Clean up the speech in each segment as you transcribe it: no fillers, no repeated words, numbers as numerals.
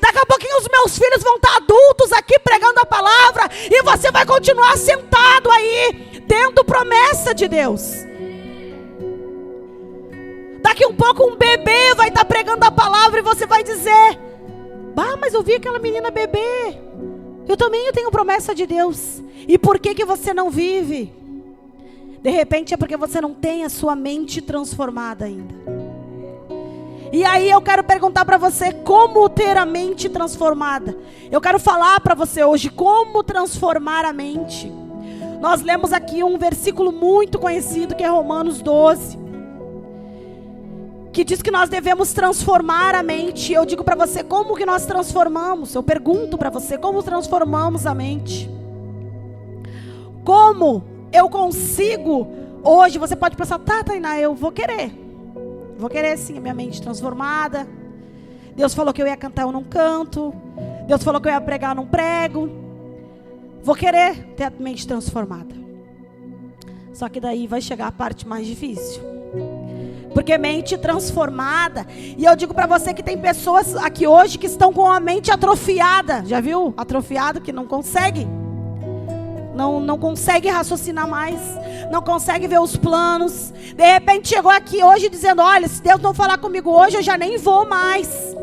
Daqui a pouquinho os meus filhos vão estar adultos aqui pregando a palavra, e você vai continuar sentado aí, tendo promessa de Deus. Daqui um pouco um bebê vai estar pregando a palavra e você vai dizer: bah, mas eu vi aquela menina bebê, eu também tenho promessa de Deus. E por que você não vive? De repente é porque você não tem a sua mente transformada ainda. E aí eu quero perguntar para você como ter a mente transformada. Eu quero falar para você hoje como transformar a mente. Nós lemos aqui um versículo muito conhecido, que é Romanos 12, que diz que nós devemos transformar a mente. Eu digo para você, como que nós transformamos? Eu pergunto para você, como transformamos a mente? Como eu consigo hoje? Você pode pensar: tá, Tainá, eu vou querer sim a minha mente transformada. Deus falou que eu ia cantar, eu não canto. Deus falou que eu ia pregar, eu não prego. Vou querer ter a mente transformada. Só que daí vai chegar a parte mais difícil. Porque mente transformada, e eu digo para você que tem pessoas aqui hoje que estão com a mente atrofiada. Já viu? Atrofiado, que não consegue. Não consegue raciocinar mais. Não consegue ver os planos. De repente chegou aqui hoje dizendo: olha, se Deus não falar comigo hoje, eu já nem vou mais.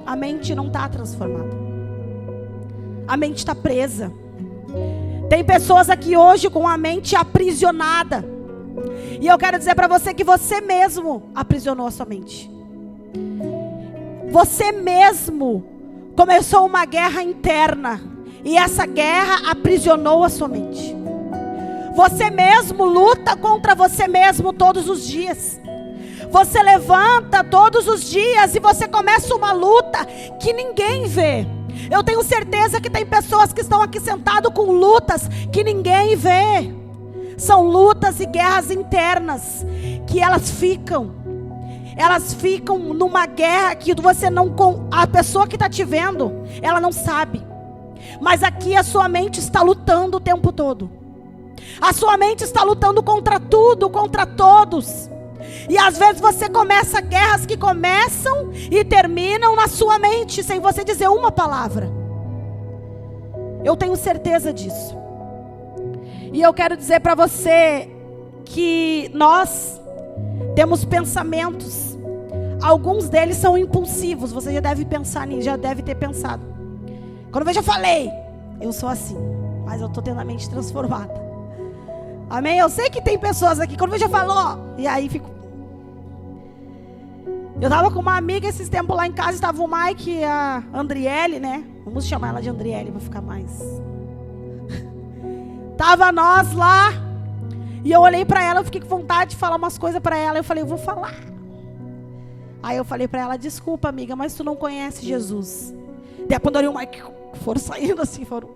A mente não está transformada. A mente está presa. Tem pessoas aqui hoje com a mente aprisionada. E eu quero dizer para você que você mesmo aprisionou a sua mente. Você mesmo começou uma guerra interna. E essa guerra aprisionou a sua mente. Você mesmo luta contra você mesmo todos os dias. Você levanta todos os dias e você começa uma luta que ninguém vê. Eu tenho certeza que tem pessoas que estão aqui sentadas com lutas que ninguém vê. São lutas e guerras internas que elas ficam numa guerra que você não, a pessoa que está te vendo, ela não sabe. Mas aqui a sua mente está lutando o tempo todo. A sua mente está lutando contra tudo, contra todos. E às vezes você começa guerras que começam e terminam na sua mente, sem você dizer uma palavra. Eu tenho certeza disso. E eu quero dizer para você que nós temos pensamentos. Alguns deles são impulsivos. Você já deve pensar nisso, já deve ter pensado. Quando eu já falei, eu sou assim, mas eu estou tendo a mente transformada. Amém? Eu sei que tem pessoas aqui, quando eu já falou, e aí fico. Eu estava com uma amiga esses tempos lá em casa, estava o Mike e a Andriele, né? Vamos chamar ela de Andriele para ficar mais. Tava nós lá, e eu olhei para ela, eu fiquei com vontade de falar umas coisas para ela, eu falei: eu vou falar. Aí eu falei para ela: desculpa, amiga, mas tu não conhece Jesus. Depois o Mike foram saindo assim, foram.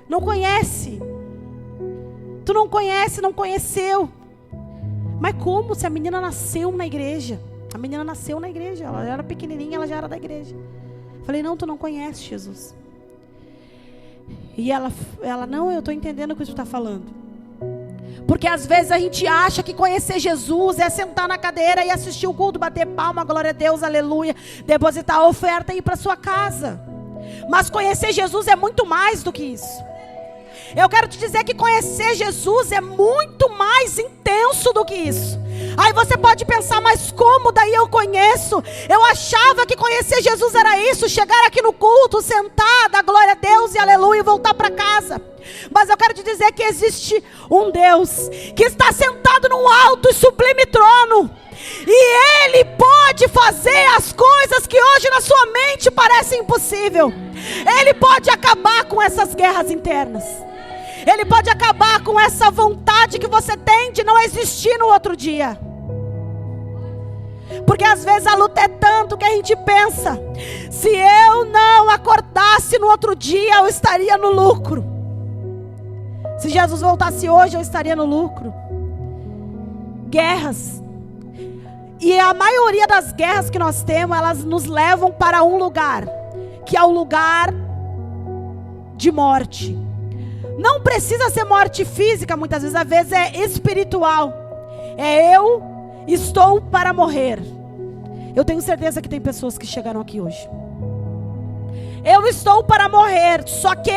Não conhece. Tu não conhece, não conheceu. Mas como? Se a menina nasceu na igreja. A menina nasceu na igreja. Ela era pequenininha, ela já era da igreja. Falei: não, tu não conhece Jesus. E ela não, eu estou entendendo o que tu está falando. Porque às vezes a gente acha que conhecer Jesus é sentar na cadeira e assistir o culto, bater palma, glória a Deus, aleluia, depositar a oferta e ir para sua casa. Mas conhecer Jesus é muito mais do que isso. Eu quero te dizer que conhecer Jesus é muito mais intenso do que isso. Aí você pode pensar: mas como daí eu conheço? Eu achava que conhecer Jesus era isso, chegar aqui no culto, sentar, dar glória a Deus e aleluia e voltar para casa. Mas eu quero te dizer que existe um Deus que está sentado num alto e sublime trono. E Ele pode fazer as coisas que hoje na sua mente parecem impossível. Ele pode acabar com essas guerras internas. Ele pode acabar com essa vontade que você tem de não existir no outro dia. Porque às vezes a luta é tanto que a gente pensa: se eu não acordasse no outro dia, eu estaria no lucro. Se Jesus voltasse hoje, eu estaria no lucro. Guerras. E a maioria das guerras que nós temos, elas nos levam para um lugar, que é o lugar de morte. Não precisa ser morte física, muitas vezes, às vezes é espiritual. É: eu estou para morrer. Eu tenho certeza que tem pessoas que chegaram aqui hoje. Eu estou para morrer, só que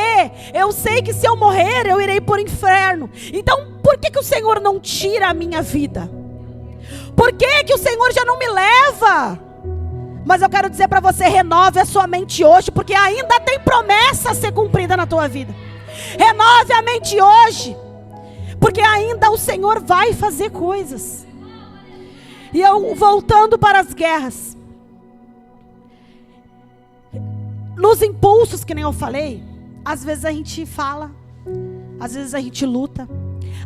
eu sei que se eu morrer, eu irei para o inferno. Então, por que o Senhor não tira a minha vida? Por que o Senhor já não me leva? Mas eu quero dizer para você, renove a sua mente hoje, porque ainda tem promessa a ser cumprida na tua vida. Renove a mente hoje, porque ainda o Senhor vai fazer coisas. E eu, voltando para as guerras, nos impulsos, que nem eu falei, às vezes a gente fala, às vezes a gente luta,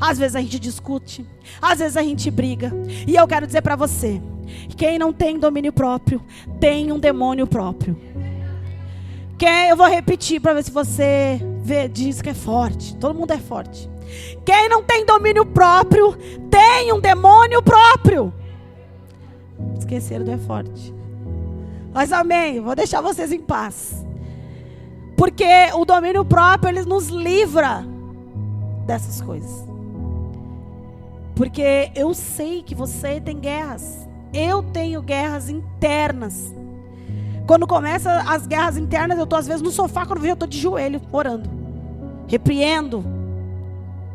às vezes a gente discute, às vezes a gente briga. E eu quero dizer para você, quem não tem domínio próprio, tem um demônio próprio. Eu vou repetir para ver se você diz que é forte. Todo mundo é forte. Quem não tem domínio próprio, tem um demônio próprio. Esqueceram do é forte. Mas amém, vou deixar vocês em paz. Porque o domínio próprio, ele nos livra dessas coisas. Porque eu sei que você tem guerras. Eu tenho guerras internas. Quando começa as guerras internas, eu estou às vezes no sofá, quando eu vejo, eu estou de joelho, orando. Repreendo.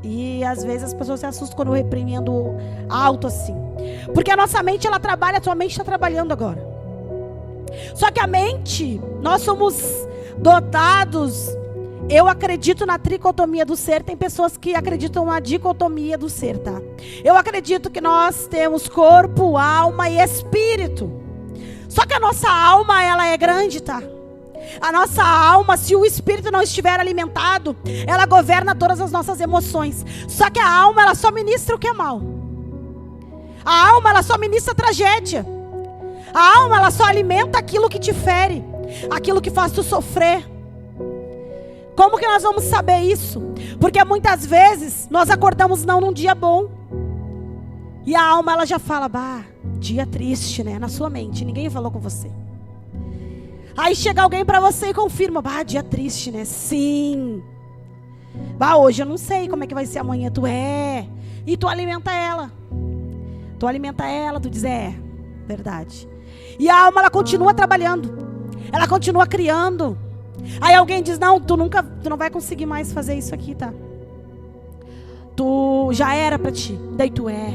E às vezes as pessoas se assustam quando eu repreendo alto assim. Porque a nossa mente, ela trabalha, a tua mente está trabalhando agora. Só que a mente, nós somos dotados, eu acredito na tricotomia do ser, tem pessoas que acreditam na dicotomia do ser, tá? Eu acredito que nós temos corpo, alma e espírito. Só que a nossa alma, ela é grande, tá? A nossa alma, se o espírito não estiver alimentado, ela governa todas as nossas emoções. Só que a alma, ela só ministra o que é mal. A alma, ela só ministra tragédia. A alma, ela só alimenta aquilo que te fere, aquilo que faz tu sofrer. Como que nós vamos saber isso? Porque muitas vezes nós acordamos não num dia bom. E a alma, ela já fala, dia triste, né? Na sua mente, ninguém falou com você. Aí chega alguém pra você e confirma, dia triste, né? Sim. Hoje eu não sei como é que vai ser amanhã. E tu alimenta ela. Tu diz, verdade. E a alma, ela continua trabalhando. Ela continua criando. Aí alguém diz, não, tu não vai conseguir mais fazer isso aqui, tá? Tu já era pra ti, daí tu é.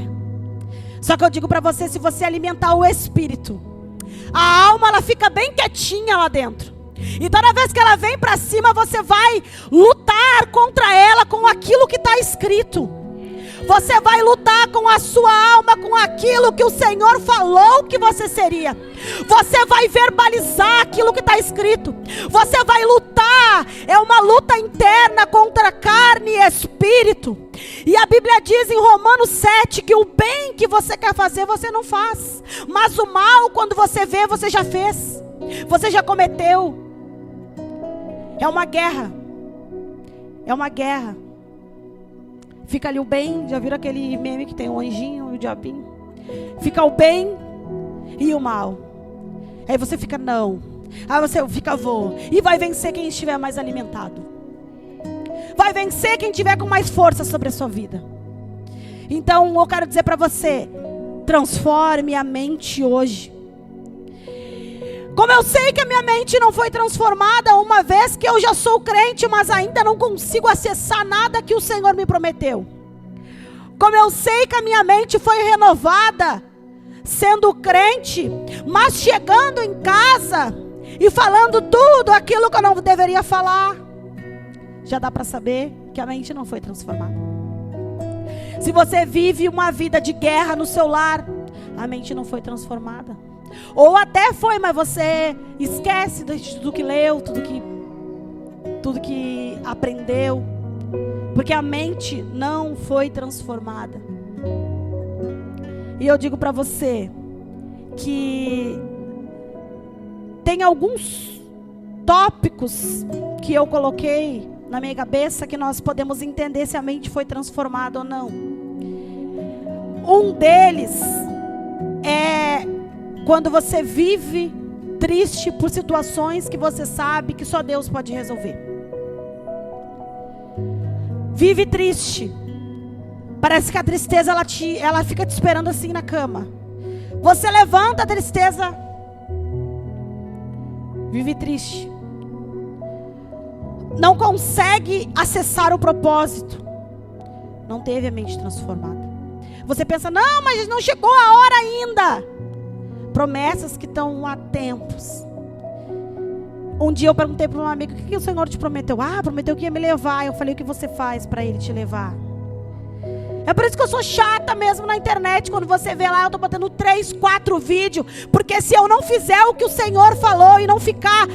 Só que eu digo pra você, se você alimentar o espírito, a alma, ela fica bem quietinha lá dentro. E toda vez que ela vem pra cima, você vai lutar contra ela com aquilo que está escrito. Você vai lutar com a sua alma, com aquilo que o Senhor falou que você seria. Você vai verbalizar aquilo que está escrito. Você vai lutar. É uma luta interna contra carne e espírito. E a Bíblia diz em Romanos 7 que o bem que você quer fazer, você não faz. Mas o mal, quando você vê, você já fez. Você já cometeu. É uma guerra. É uma guerra. Fica ali o bem, já viram aquele meme que tem o anjinho e o diabinho? Fica o bem e o mal. Aí você fica não. Aí você fica vou. E vai vencer quem estiver mais alimentado. Vai vencer quem tiver com mais força sobre a sua vida. Então eu quero dizer para você, transforme a mente hoje. Como eu sei que a minha mente não foi transformada, uma vez que eu já sou crente, mas ainda não consigo acessar nada que o Senhor me prometeu. Como eu sei que a minha mente foi renovada, sendo crente, mas chegando em casa e falando tudo aquilo que eu não deveria falar, já dá para saber que a mente não foi transformada. Se você vive uma vida de guerra no seu lar, a mente não foi transformada. Ou até foi, mas você esquece de tudo que leu, tudo que aprendeu, porque a mente não foi transformada. E eu digo para você que tem alguns tópicos que eu coloquei na minha cabeça que nós podemos entender se a mente foi transformada ou não. Um deles é quando você vive triste por situações que você sabe que só Deus pode resolver. Vive triste. Parece que a tristeza ela fica te esperando assim na cama. Você levanta, a tristeza Vive triste. Não consegue acessar o propósito. Não teve a mente transformada. Você pensa, não, mas não chegou a hora ainda. Promessas que estão há tempos. Um dia eu perguntei para uma amiga, o que o Senhor te prometeu? Ah, prometeu que ia me levar. Eu falei, o que você faz para Ele te levar? É por isso que eu sou chata mesmo na internet. Quando você vê lá, eu estou botando 3, 4 vídeos. Porque se eu não fizer o que o Senhor falou e não ficar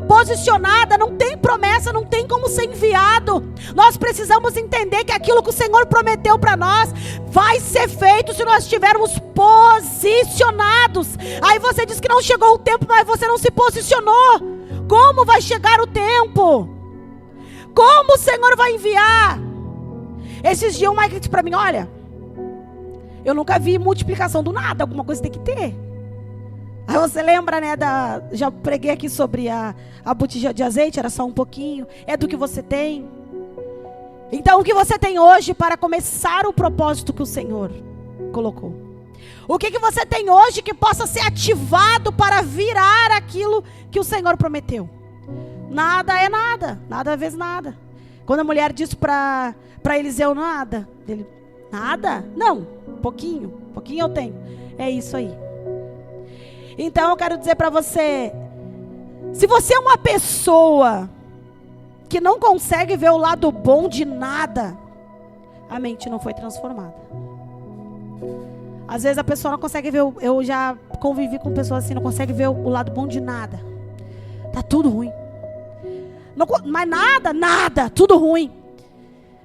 posicionada, não tem promessa, não tem como ser enviado. Nós precisamos entender que aquilo que o Senhor prometeu para nós vai ser feito se nós estivermos posicionados. Aí você diz que não chegou o tempo, mas você não se posicionou. Como vai chegar o tempo? Como o Senhor vai enviar? Esses dias o Mike disse para mim, olha, eu nunca vi multiplicação do nada, alguma coisa tem que ter. Aí você lembra, né, já preguei aqui sobre a botija de azeite, era só um pouquinho, é do que você tem. Então o que você tem hoje para começar o propósito que o Senhor colocou? O que você tem hoje que possa ser ativado para virar aquilo que o Senhor prometeu? Nada é nada, nada vezes nada. Quando a mulher disse para Eliseu, nada, ele, nada? Não, pouquinho eu tenho, é isso aí. Então eu quero dizer para você, se você é uma pessoa que não consegue ver o lado bom de nada, a mente não foi transformada. Às vezes a pessoa não consegue ver, eu já convivi com pessoas assim, não consegue ver o lado bom de nada. Tá tudo ruim. Não, mas nada, tudo ruim.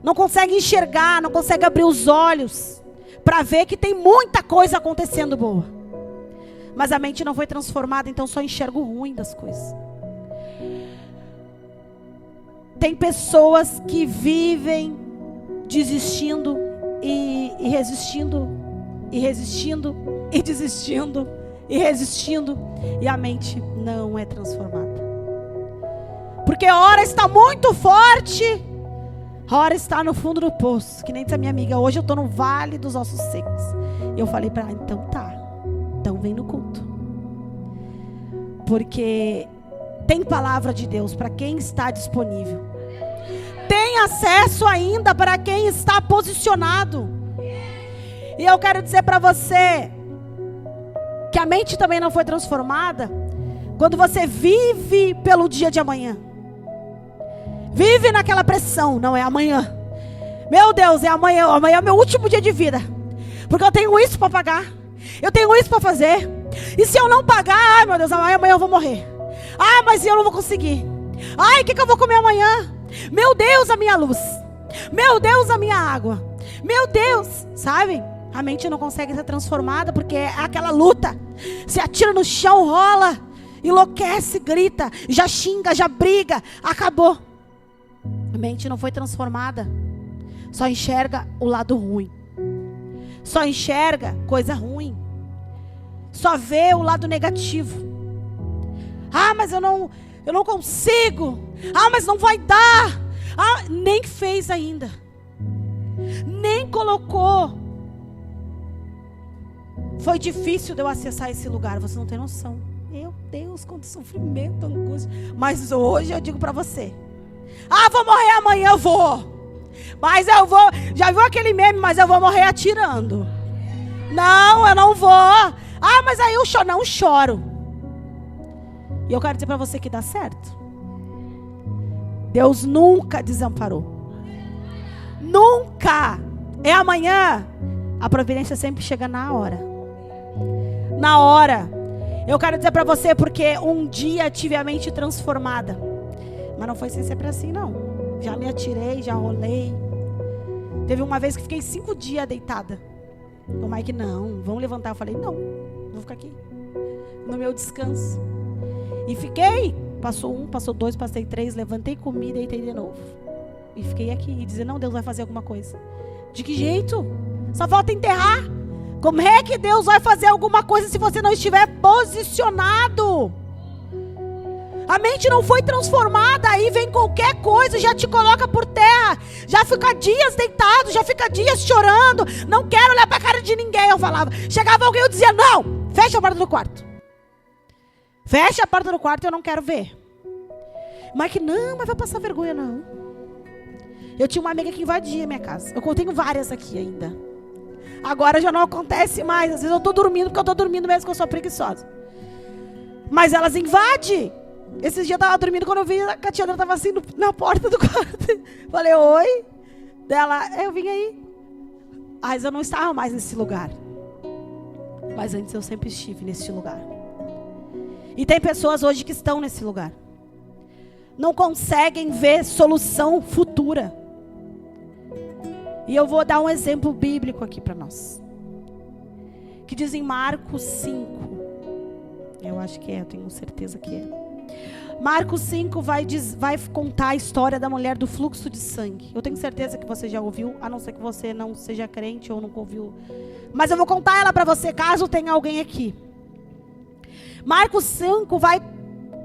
Não consegue enxergar, não consegue abrir os olhos para ver que tem muita coisa acontecendo boa. Mas a mente não foi transformada, então só enxerga o ruim das coisas. Tem pessoas que vivem desistindo e resistindo, e resistindo, e desistindo, e resistindo, e a mente não é transformada. Porque a hora está muito forte, a hora está no fundo do poço. Que nem disse a minha amiga, hoje eu estou no vale dos ossos secos. E eu falei para ela, então tá. Então vem no culto. Porque tem palavra de Deus para quem está disponível. Tem acesso ainda para quem está posicionado. E eu quero dizer para você que a mente também não foi transformada quando você vive pelo dia de amanhã. Vive naquela pressão, não é amanhã. Meu Deus, é amanhã. Amanhã é meu último dia de vida. Porque eu tenho isso para pagar. Eu tenho isso para fazer. E se eu não pagar, ai meu Deus, amanhã eu vou morrer. Ah, mas eu não vou conseguir. Ai, o que eu vou comer amanhã? Meu Deus, a minha luz. Meu Deus, a minha água. Meu Deus, sabe? A mente não consegue ser transformada porque é aquela luta. Se atira no chão, rola, enlouquece, grita, já xinga, já briga. Acabou. A mente não foi transformada. Só enxerga o lado ruim. Só enxerga coisa ruim. Só vê o lado negativo. Ah, mas eu não consigo. Ah, mas não vai dar. Ah, nem fez ainda. Nem colocou. Foi difícil de eu acessar esse lugar. Você não tem noção. Meu Deus, quanto sofrimento, angústia. Mas hoje eu digo para você. Ah, vou morrer amanhã, eu vou. Mas eu vou. Já viu aquele meme? Mas eu vou morrer atirando. Não, eu não vou. Ah, mas aí eu não choro. E eu quero dizer para você que dá certo. Deus nunca desamparou. Nunca. É amanhã. A providência sempre chega na hora. Na hora. Eu quero dizer para você porque um dia tive a mente transformada. Mas não foi sem ser para assim, não. Já me atirei, já rolei. Teve uma vez que fiquei 5 dias deitada. O Mike, não, vamos levantar. Eu falei, não, vou ficar aqui. No meu descanso. E fiquei. Passou 1, passou 2, passei 3. Levantei, comi, deitei de novo. E fiquei aqui. E dizer, não, Deus vai fazer alguma coisa. De que jeito? Só falta enterrar. Como é que Deus vai fazer alguma coisa se você não estiver posicionado? A mente não foi transformada, aí vem qualquer coisa, já te coloca por terra, já fica dias deitado, já fica dias chorando, não quero olhar para a cara de ninguém, eu falava. Chegava alguém e eu dizia, não, fecha a porta do quarto. Fecha a porta do quarto e eu não quero ver. Mas que não, mas vai passar vergonha não. Eu tinha uma amiga que invadia a minha casa. Eu tenho várias aqui ainda. Agora já não acontece mais. Às vezes eu tô dormindo, porque eu tô dormindo mesmo que eu sou preguiçosa. Mas elas invadem. Esses dias eu tava dormindo, quando eu vi a Catiana tava assim na porta do quarto. Falei, oi. Dela, eu vim aí. Mas eu não estava mais nesse lugar. Mas antes eu sempre estive nesse lugar. E tem pessoas hoje que estão nesse lugar. Não conseguem ver solução futura. E eu vou dar um exemplo bíblico aqui para nós. Que diz em Marcos 5. Eu acho que é, eu tenho certeza que é. Marcos 5 vai contar a história da mulher do fluxo de sangue. Eu tenho certeza que você já ouviu, a não ser que você não seja crente ou nunca ouviu. Mas eu vou contar ela para você, caso tenha alguém aqui. Marcos 5 vai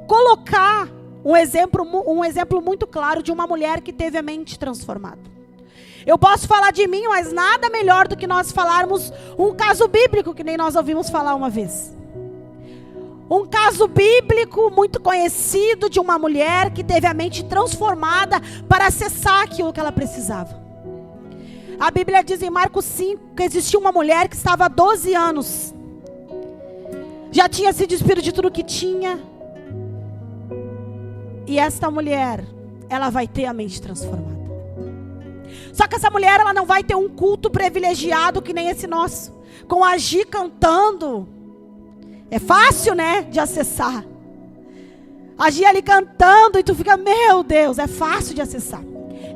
colocar um exemplo muito claro de uma mulher que teve a mente transformada. Eu posso falar de mim, mas nada melhor do que nós falarmos um caso bíblico, que nem nós ouvimos falar uma vez. Um caso bíblico muito conhecido de uma mulher que teve a mente transformada para acessar aquilo que ela precisava. A Bíblia diz em Marcos 5 que existia uma mulher que estava há 12 anos. Já tinha se despido de tudo que tinha. E esta mulher, ela vai ter a mente transformada. Só que essa mulher, ela não vai ter um culto privilegiado que nem esse nosso. Com a Gi cantando. É fácil, né, de acessar. A Gi ali cantando e tu fica, meu Deus, é fácil de acessar.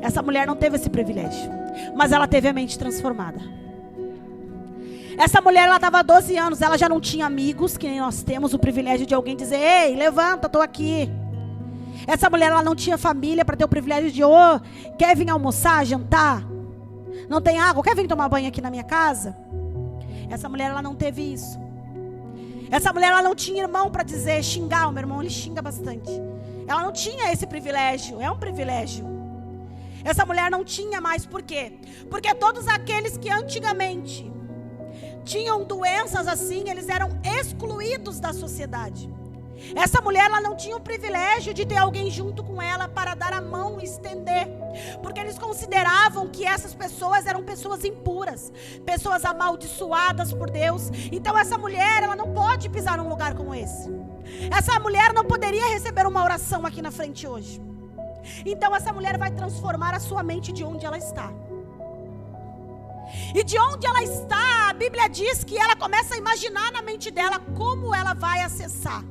Essa mulher não teve esse privilégio. Mas ela teve a mente transformada. Essa mulher, ela estava há 12 anos, ela já não tinha amigos, que nem nós temos o privilégio de alguém dizer, ei, levanta, estou aqui. Essa mulher, ela não tinha família para ter o privilégio de, quer vir almoçar, jantar? Não tem água, quer vir tomar banho aqui na minha casa? Essa mulher, ela não teve isso. Essa mulher, ela não tinha irmão para dizer, xingar. O meu irmão, ele xinga bastante. Ela não tinha esse privilégio, é um privilégio. Essa mulher não tinha mais, por quê? Porque todos aqueles que antigamente tinham doenças assim, eles eram excluídos da sociedade. Essa mulher, ela não tinha o privilégio de ter alguém junto com ela para dar a mão e estender. Porque eles consideravam que essas pessoas eram pessoas impuras, pessoas amaldiçoadas por Deus. Então essa mulher, ela não pode pisar num lugar como esse. Essa mulher não poderia receber uma oração aqui na frente hoje. Então essa mulher vai transformar a sua mente de onde ela está. E de onde ela está, a Bíblia diz que ela começa a imaginar na mente dela como ela vai acessar.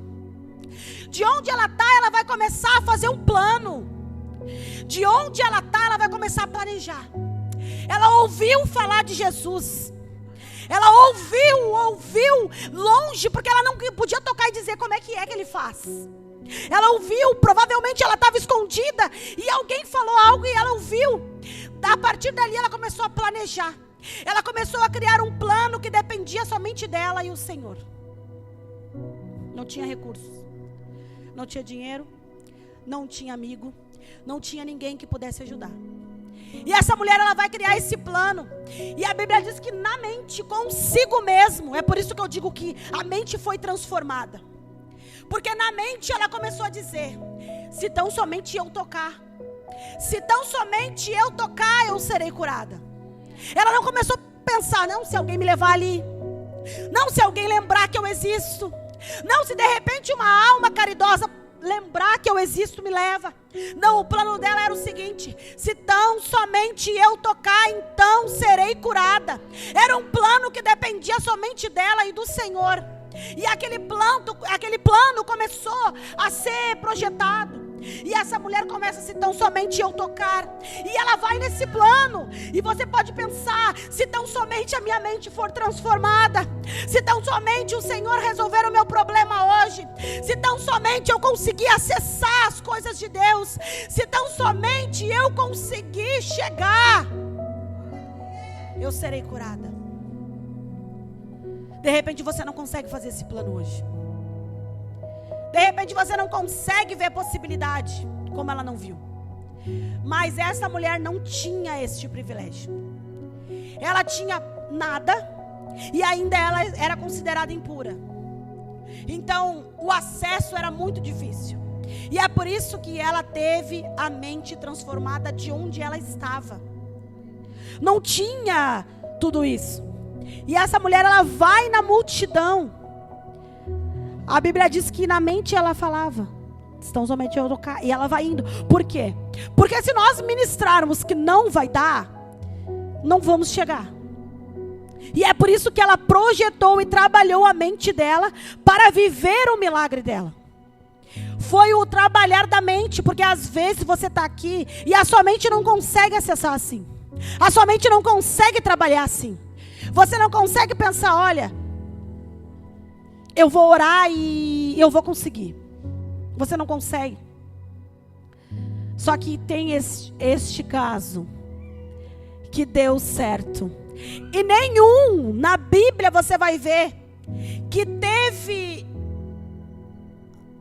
De onde ela está, ela vai começar a fazer um plano. De onde ela está, ela vai começar a planejar. Ela ouviu falar de Jesus. Ela ouviu longe, porque ela não podia tocar e dizer como é que ele faz. Ela ouviu, provavelmente ela estava escondida e alguém falou algo e ela ouviu. A partir dali ela começou a planejar. Ela começou a criar um plano que dependia somente dela e o Senhor. Não tinha recursos, não tinha dinheiro, não tinha amigo, não tinha ninguém que pudesse ajudar. E essa mulher, ela vai criar esse plano. E a Bíblia diz que na mente, consigo mesmo. É por isso que eu digo que a mente foi transformada. Porque na mente ela começou a dizer, se tão somente eu tocar, se tão somente eu tocar, eu serei curada. Ela não começou a pensar, não, se alguém me levar ali, não, se alguém lembrar que eu existo, não, se de repente uma alma caridosa lembrar que eu existo me leva. Não, o plano dela era o seguinte, se tão somente eu tocar, então serei curada. Era um plano que dependia somente dela e do Senhor. E aquele plano começou a ser projetado. E essa mulher começa, se tão somente eu tocar. E ela vai nesse plano. E você pode pensar, se tão somente a minha mente for transformada, se tão somente o Senhor resolver o meu problema hoje, se tão somente eu conseguir acessar as coisas de Deus, se tão somente eu conseguir chegar, eu serei curada. De repente você não consegue fazer esse plano hoje. De repente você não consegue ver possibilidade, como ela não viu. Mas essa mulher não tinha este privilégio. Ela tinha nada e ainda ela era considerada impura. Então, o acesso era muito difícil. E é por isso que ela teve a mente transformada de onde ela estava. Não tinha tudo isso. E essa mulher, ela vai na multidão. A Bíblia diz que na mente ela falava: estão somente eu tocar. E ela vai indo. Por quê? Porque se nós ministrarmos que não vai dar, não vamos chegar. E é por isso que ela projetou e trabalhou a mente dela para viver o milagre dela. Foi o trabalhar da mente, porque às vezes você está aqui e a sua mente não consegue acessar assim. A sua mente não consegue trabalhar assim. Você não consegue pensar: olha, eu vou orar e eu vou conseguir. Você não consegue. Só que tem este caso que deu certo. E nenhum na Bíblia você vai ver que teve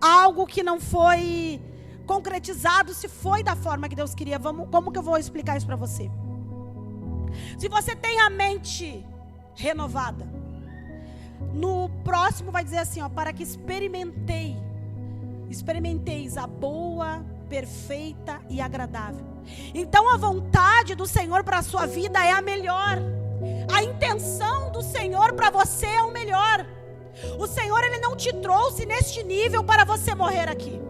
algo que não foi concretizado, se foi da forma que Deus queria. Como que eu vou explicar isso para você? Se você tem a mente renovada, no próximo vai dizer assim, ó: para que experimenteis a boa, perfeita e agradável. Então a vontade do Senhor para a sua vida é a melhor. A intenção do Senhor para você é o melhor. O Senhor, Ele não te trouxe neste nível para você morrer aqui.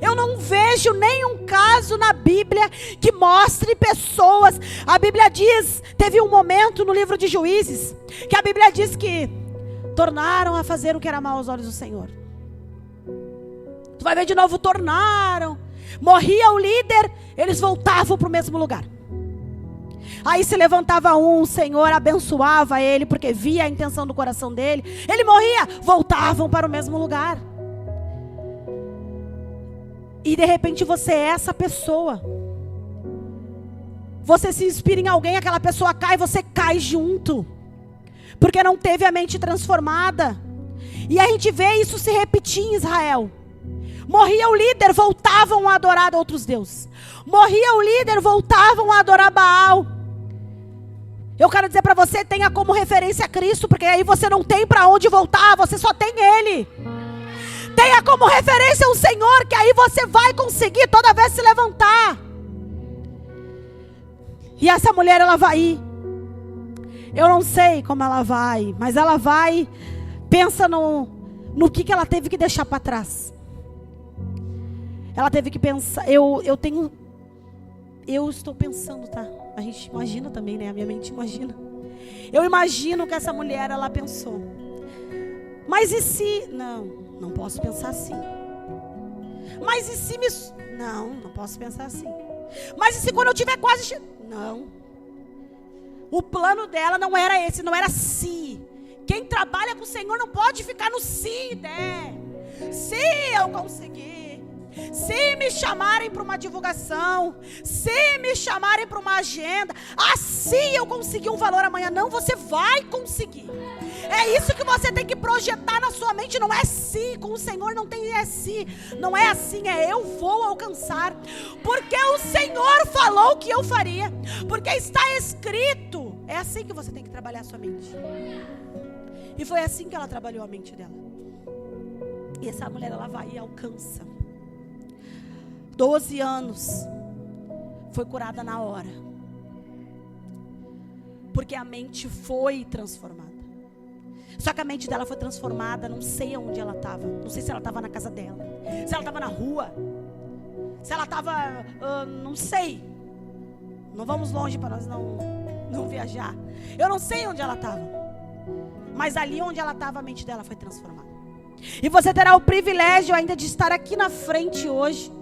Eu não vejo nenhum caso na Bíblia que mostre pessoas. A Bíblia diz, teve um momento no livro de Juízes, que a Bíblia diz que tornaram a fazer o que era mal aos olhos do Senhor. Tu vai ver de novo, tornaram. Morria o líder, eles voltavam para o mesmo lugar. Aí se levantava o Senhor abençoava ele, porque via a intenção do coração dele. Ele morria, voltavam para o mesmo lugar. E de repente você é essa pessoa. Você se inspira em alguém, aquela pessoa cai, você cai junto. Porque não teve a mente transformada. E a gente vê isso se repetir em Israel. Morria o líder, voltavam a adorar outros deuses. Morria o líder, voltavam a adorar Baal. Eu quero dizer para você, tenha como referência Cristo, porque aí você não tem para onde voltar, você só tem Ele. Tenha como referência o Senhor, que aí você vai conseguir toda vez se levantar. E essa mulher, ela vai ir. Eu não sei como ela vai, mas ela vai, pensa no que ela teve que deixar para trás. Ela teve que pensar, eu estou pensando, tá? A gente imagina também, né? A minha mente imagina. Eu imagino que essa mulher, ela pensou: mas e se... Não posso pensar assim. Mas e se me... Não posso pensar assim. Mas e se quando eu tiver quase... Não. O plano dela não era esse, não era se. Quem trabalha com o Senhor não pode ficar no se, né? Se eu conseguir. Se me chamarem para uma divulgação, se me chamarem para uma agenda, assim eu conseguir um valor amanhã. Não, você vai conseguir. É isso que você tem que projetar na sua mente. Não é se, com o Senhor não tem se. Não é assim, é eu vou alcançar. Porque o Senhor falou que eu faria. Porque está escrito. É assim que você tem que trabalhar a sua mente. E foi assim que ela trabalhou a mente dela. E essa mulher, ela vai e alcança. 12 anos, foi curada na hora, porque a mente foi transformada. Só que a mente dela foi transformada, não sei onde ela estava, não sei se ela estava na casa dela, se ela estava na rua, se ela estava, não sei, não vamos longe para nós não viajar, eu não sei onde ela estava, mas ali onde ela estava, a mente dela foi transformada. E você terá o privilégio ainda de estar aqui na frente hoje,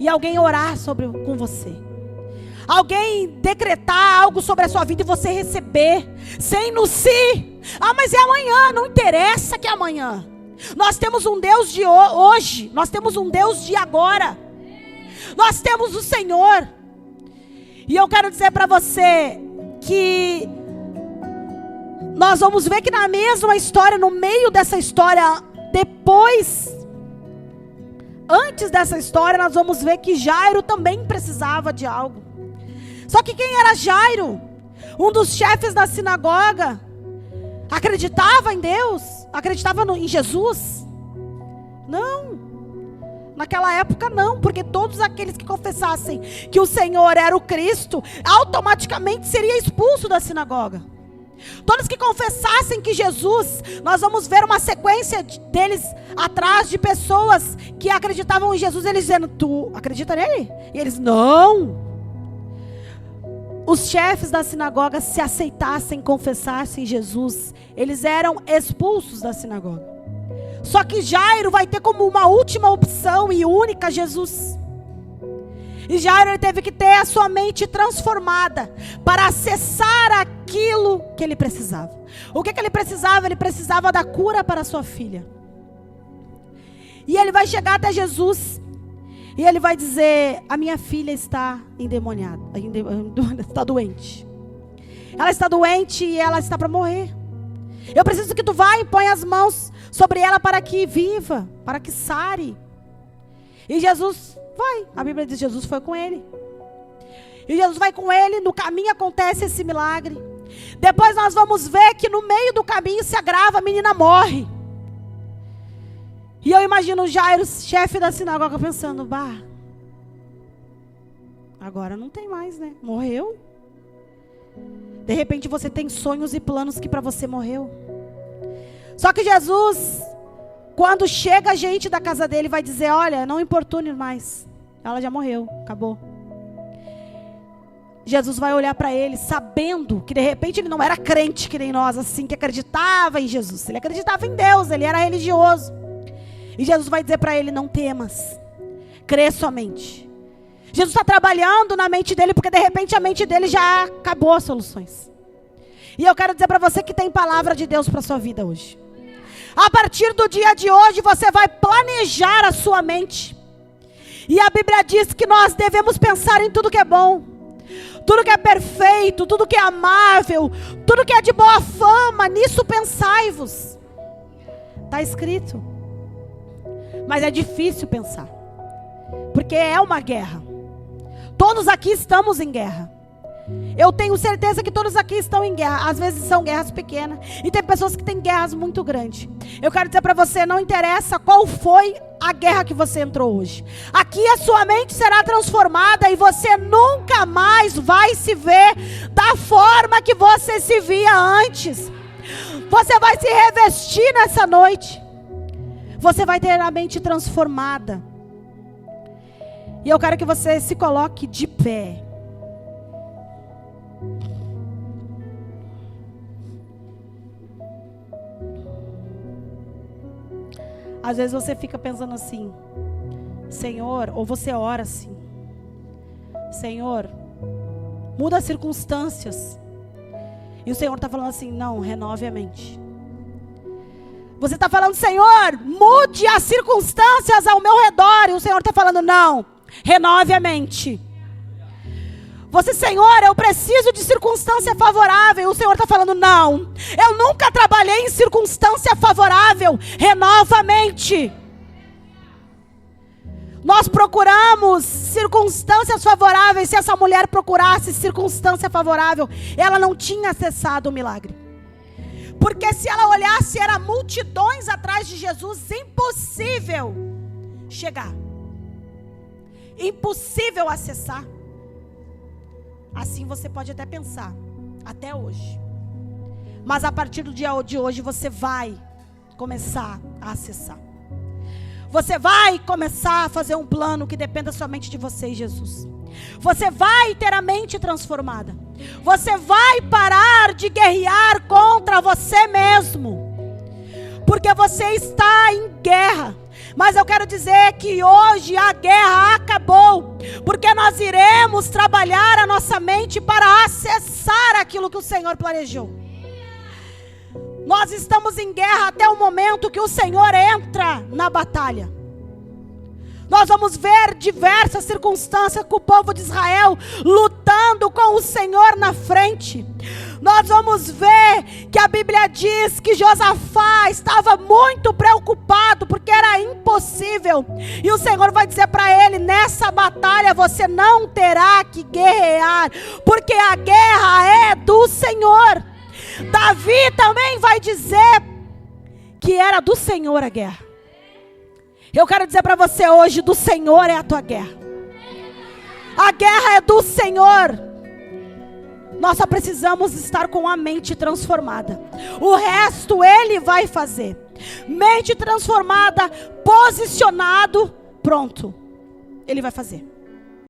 e alguém orar com você. Alguém decretar algo sobre a sua vida e você receber. Sem no si. Mas é amanhã. Não interessa que é amanhã. Nós temos um Deus de hoje. Nós temos um Deus de agora. Nós temos o Senhor. E eu quero dizer para você que nós vamos ver que na mesma história, no meio dessa história, antes dessa história, nós vamos ver que Jairo também precisava de algo. Só que quem era Jairo? Um dos chefes da sinagoga. Acreditava em Deus. acreditavam em Jesus? Não. Naquela época não, porque todos aqueles que confessassem que o Senhor era o Cristo, automaticamente seria expulso da sinagoga. Todos que confessassem que Jesus, nós vamos ver uma sequência deles atrás de pessoas que acreditavam em Jesus, eles dizendo, tu acredita nele? E eles, não. Os chefes da sinagoga, se aceitassem, confessassem Jesus, eles eram expulsos da sinagoga. Só que Jairo vai ter como uma última opção e única Jesus. E Jairo, ele teve que ter a sua mente transformada para acessar aquilo que ele precisava. O que ele precisava? Ele precisava da cura para a sua filha. E ele vai chegar até Jesus e ele vai dizer, a minha filha está endemoniada, está doente. Ela está doente e ela está para morrer. Eu preciso que tu vá e ponha as mãos sobre ela para que viva, para que sare. E Jesus vai. A Bíblia diz que Jesus foi com ele. E Jesus vai com ele, no caminho acontece esse milagre. Depois nós vamos ver que no meio do caminho se agrava, a menina morre. E eu imagino o Jairo, chefe da sinagoga, pensando, bah, agora não tem mais, né? Morreu. De repente você tem sonhos e planos que para você morreu. Só que Jesus, quando chega a gente da casa dele, vai dizer, olha, não importune mais. Ela já morreu, acabou. Jesus vai olhar para ele, sabendo que de repente ele não era crente que nem nós, assim, que acreditava em Jesus. Ele acreditava em Deus, ele era religioso. E Jesus vai dizer para ele, não temas, crê somente. Jesus está trabalhando na mente dele, porque de repente a mente dele já acabou as soluções. E eu quero dizer para você que tem palavra de Deus para a sua vida hoje. A partir do dia de hoje, você vai planejar a sua mente. E a Bíblia diz que nós devemos pensar em tudo que é bom, tudo que é perfeito, tudo que é amável, tudo que é de boa fama, nisso pensai-vos. Está escrito. Mas é difícil pensar, porque é uma guerra. Todos aqui estamos em guerra. Eu tenho certeza que todos aqui estão em guerra. Às vezes são guerras pequenas, e tem pessoas que têm guerras muito grandes. Eu quero dizer para você, não interessa qual foi a guerra que você entrou hoje. Aqui a sua mente será transformada e você nunca mais vai se ver da forma que você se via antes. Você vai se revestir nessa noite. Você vai ter a mente transformada. E eu quero que você se coloque de pé. Às vezes você fica pensando assim, Senhor, ou você ora assim, Senhor, muda as circunstâncias. E o Senhor está falando assim, não, renove a mente. Você está falando, Senhor, mude as circunstâncias ao meu redor. E o Senhor está falando, não, renove a mente. Você, Senhor, eu preciso de circunstância favorável. E o Senhor está falando, não, eu nunca trabalhei em circunstância favorável. Renova a mente. Nós procuramos circunstâncias favoráveis. Se essa mulher procurasse circunstância favorável, ela não tinha acessado o milagre. Porque se ela olhasse, era multidões atrás de Jesus, impossível chegar. Impossível acessar. Assim você pode até pensar, até hoje. Mas a partir do dia de hoje você vai começar a acessar. Você vai começar a fazer um plano que dependa somente de você e Jesus. Você vai ter a mente transformada. Você vai parar de guerrear contra você mesmo. Porque você está em guerra. Mas eu quero dizer que hoje a guerra acabou. Porque nós iremos trabalhar a nossa mente para acessar aquilo que o Senhor planejou. Nós estamos em guerra até o momento que o Senhor entra na batalha. Nós vamos ver diversas circunstâncias com o povo de Israel lutando com o Senhor na frente. Nós vamos ver que a Bíblia diz que Josafá estava muito preocupado porque era impossível. E o Senhor vai dizer para ele, nessa batalha você não terá que guerrear, porque a guerra é do Senhor. Davi também vai dizer que era do Senhor a guerra. Eu quero dizer para você hoje, do Senhor é a tua guerra. A guerra é do Senhor. Nós só precisamos estar com a mente transformada. O resto Ele vai fazer. Mente transformada, posicionado, pronto. Ele vai fazer.